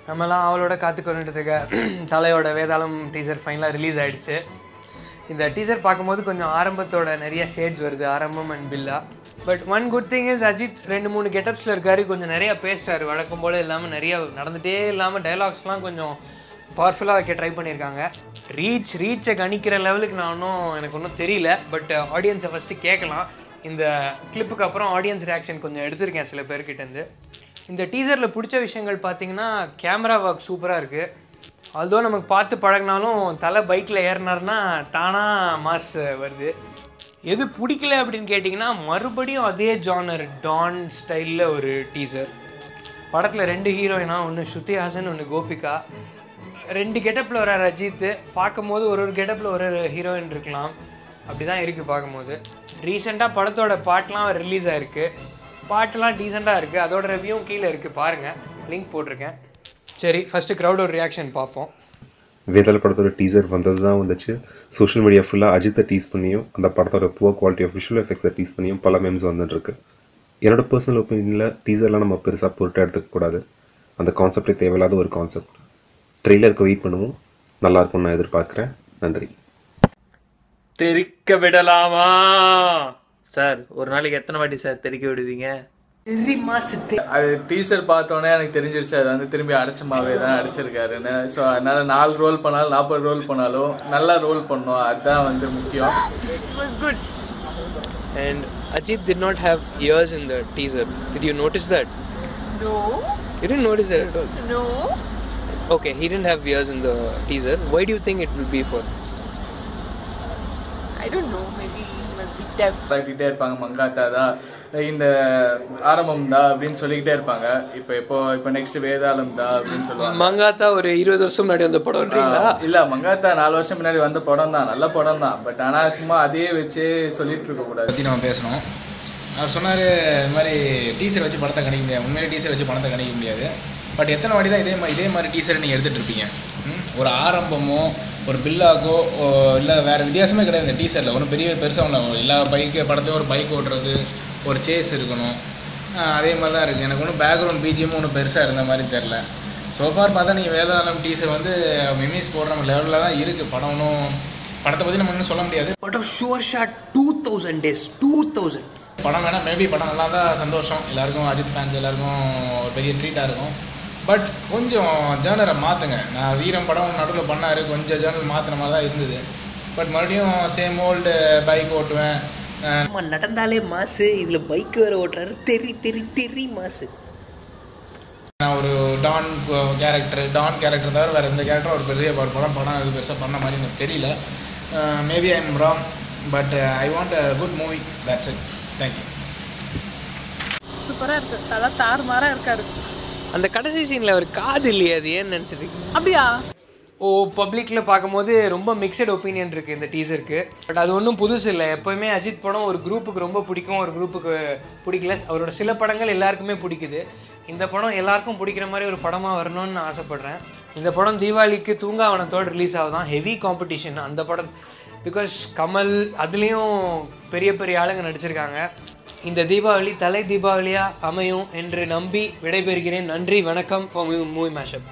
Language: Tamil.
நம்மலாம் அவளோட காத்துக்கொண்டுட்டு தலையோட வேதாளம் டீசர் ஃபைனலாக ரிலீஸ் ஆகிடுச்சு. இந்த டீசர் பார்க்கும்போது கொஞ்சம் ஆரம்பத்தோட நிறைய ஷேட்ஸ் வருது, Arrambam and Billa. But one good thing is Ajith 2-3 கெட்டப்ஸில் இருக்காரு, கொஞ்சம் நிறையா பேசுகிறாரு, வழக்கம் போல் இல்லாமல் நிறையா நடந்துகிட்டே இல்லாமல் டைலாக்ஸ்லாம் கொஞ்சம் பவர்ஃபுல்லாக வைக்க ட்ரை பண்ணியிருக்காங்க. ரீச்சை கணிக்கிற லெவலுக்கு எனக்கு ஒன்றும் தெரியல. பட் ஆடியன்ஸை ஃபஸ்ட்டு கேட்கலாம். இந்த கிளிப்புக்கு அப்புறம் ஆடியன்ஸ் ரியாக்ஷன் கொஞ்சம் எடுத்திருக்கேன் சில பேர்கிட்டேருந்து. இந்த டீசரில் பிடிச்ச விஷயங்கள் பார்த்தீங்கன்னா கேமரா ஒர்க் சூப்பராக இருக்குது. அதோ நமக்கு பார்த்து பழகினாலும் தலை பைக்கில் ஏறினார்னா தானாக மாஸ் வருது. எது பிடிக்கல அப்படின்னு கேட்டிங்கன்னா மறுபடியும் அதே ஜானர் டான் ஸ்டைலில் ஒரு டீசர். படத்தில் 2 ஹீரோயினா, ஒன்று ஸ்ருதி ஹாசன், ஒன்று கோபிகா. 2 கெட்டப்பில் வர அஜித் பார்க்கும்போது ஒரு கெட்டப்பில் ஒரு ஹீரோயின் இருக்கலாம், அப்படி தான் இருக்குது பார்க்கும்போது. ரீசெண்டாக படத்தோட பாட்டெலாம் ரிலீஸ் ஆகிருக்கு, பாட்டெலாம் டீசெண்டாக இருக்குது. அதோட ரிவ்யூவும் கீழே இருக்குது, பாருங்கள், லிங்க் போட்டிருக்கேன். சரி, ஃபஸ்ட்டு க்ரௌடோட ரியாக்ஷன் பார்ப்போம். வேதாள படத்தோட டீசர் வந்தது தான் வந்துச்சு. சோஷியல் மீடியா ஃபுல்லாக அஜித்தை டீஸ் பண்ணியும் அந்த படத்தோட புவர் குவாலிட்டி ஆஃப் விஷுவல் எஃபெக்ட்ஸை டீஸ் பண்ணியும் பல மெம்ஸ் வந்துட்டுருக்கு. என்னோட பர்சனல் ஒப்பீனியனில் டீசர்லாம் நம்ம பெருசாக பொருட்டாக எடுத்துக்கக்கூடாது. அந்த கான்செப்டே தேவையில்லாத ஒரு கான்செப்ட். ட்ரெய்லருக்கு வெயிட் பண்ணுவோம், நல்லாயிருக்கும்னு நான் எதிர்பார்க்குறேன். நன்றி. தெரிக்க விடலாமா சார்? ஒரு நாளைக்கு எத்தனை வாட்டி சார் தெரிக்க விடுவீங்க? அது டீசர் பார்த்தோன்னே எனக்கு தெரிஞ்சிருச்சு அது வந்து திரும்பி அடைச்சமாவே தான் அடிச்சிருக்காருன்னு. ஸோ அதனால 4 ரோல் பண்ணாலும் 40 ரோல் பண்ணாலும் நல்லா ரோல் பண்ணோம், அதுதான் வந்து முக்கியம். And Ajit did not have ears in the teaser. Did you notice that? No. You didn't notice that at all? No. Okay, he didn't have ears in the teaser. Why do you think it will be for? I don't know. Maybe he must be deaf. சொல்லிக்கிட்டே இருப்பாங்க மங்காத்தா தான் இந்த ஆரம்பம் தான் அப்படின்னு சொல்லிக்கிட்டே இருப்பாங்க. இப்போ நெக்ஸ்ட் வேதாளம் தான் அப்படின்னு சொல்லுவாங்க. மங்காத்தா ஒரு 20 வருஷம் முன்னாடி வந்த படம் இல்ல, மங்காத்தா 4 வருஷம் முன்னாடி வந்த படம் தான், நல்ல படம் தான். பட் ஆனா சும்மா அதே வச்சு சொல்லிட்டு இருக்க கூடாது. பத்தி நம்ம பேசணும். அவர் சொன்னார் இந்த மாதிரி டீசர் வச்சு படத்தை கணிக்க முடியாது, உண்மையிலே டீசர் வச்சு படத்தை கணிக்க முடியாது. பட் எத்தனை வாட்டி தான் இதே மாதிரி டீசரை நீங்கள் எடுத்துகிட்டு இருப்பீங்க? ஒரு ஆரம்பமோ ஒரு பில்லாக்கோ இல்லை வேறு வித்தியாசமே கிடையாது இந்த டீசரில். ஒன்றும் பெருசாக ஒன்று எல்லா படத்துலையும் ஒரு பைக் ஓட்டுறது, ஒரு சேஸ் இருக்கணும், அதே மாதிரி தான் இருக்குது. எனக்கு ஒன்றும் பேக்ரவுண்ட் பிஜிஎம்மும் ஒன்றும் பெருசாக இருந்த மாதிரி தெரில. சோஃபார் பார்த்தா நீங்கள் வேதாளம் டீசர் வந்து மிமிஸ் போடுற லெவலில் தான் இருக்குது. படத்தை பற்றி நம்ம இன்னும் சொல்ல முடியாது. படம் ஷுவர் ஷாட் 2000 days 2000 படம் வேணால் மேபி படம் நல்லா தான் சந்தோஷம், எல்லாருக்கும் அஜித் ஃபேன்ஸ் எல்லாருக்கும் ஒரு பெரிய ட்ரீட்டாக இருக்கும். பட் கொஞ்சம் ஜேர்னரை மாற்றுங்க. நான் வீரம் படம் நடுவில் பண்ணார், கொஞ்சம் ஜேர்னல் மாற்றின மாதிரி தான் இருந்தது. பட் மறுபடியும் சேம் ஓல்டு பைக் ஓட்டுவேன், நடந்தாலே மாசு, இதில் பைக் வேறு ஓட்டுறாரு, தெரி மாசு. நான் ஒரு டான் கேரக்டர் தவிர வேறு எந்த கேரக்டரும் ஒரு பெரிய படம் இது பெருசாக பண்ண மாதிரி எனக்கு தெரியல. Maybe I am wrong, but I want a good movie, that's it. Thank you. சூப்பராக இருக்கு, தலை தாறுமாறாக இருக்காரு. அந்த கடைசி சீனில் அவர் காது இல்லையா, அது ஏன்னு நினச்சிருக்கீங்க? அப்படியா? பப்ளிக்கில் பார்க்கும்போது ரொம்ப மிக்சட் ஒப்பீனியன் இருக்குது இந்த டீசருக்கு. பட் அது ஒன்றும் புதுசு இல்லை. எப்போயுமே அஜித் படம் ஒரு குரூப்புக்கு ரொம்ப பிடிக்கும், ஒரு குரூப்புக்கு பிடிக்கல. அவரோட சில படங்கள் எல்லாருக்குமே பிடிக்குது. இந்த படம் எல்லாருக்கும் பிடிக்கிற மாதிரி ஒரு படமாக வரணும்னு நான் ஆசைப்பட்றேன். இந்த படம் தீபாவளிக்கு தூங்காவனத்தோடு ரிலீஸ் ஆகுதான். ஹெவி காம்படிஷன் அந்த படம், பிகாஸ் கமல் அதுலேயும் பெரிய ஆளுங்க நடிச்சிருக்காங்க. இந்த தீபாவளி தலை தீபாவளியாக அமையும் என்று நம்பி விடைபெறுகிறேன். நன்றி, வணக்கம். Movie mashup.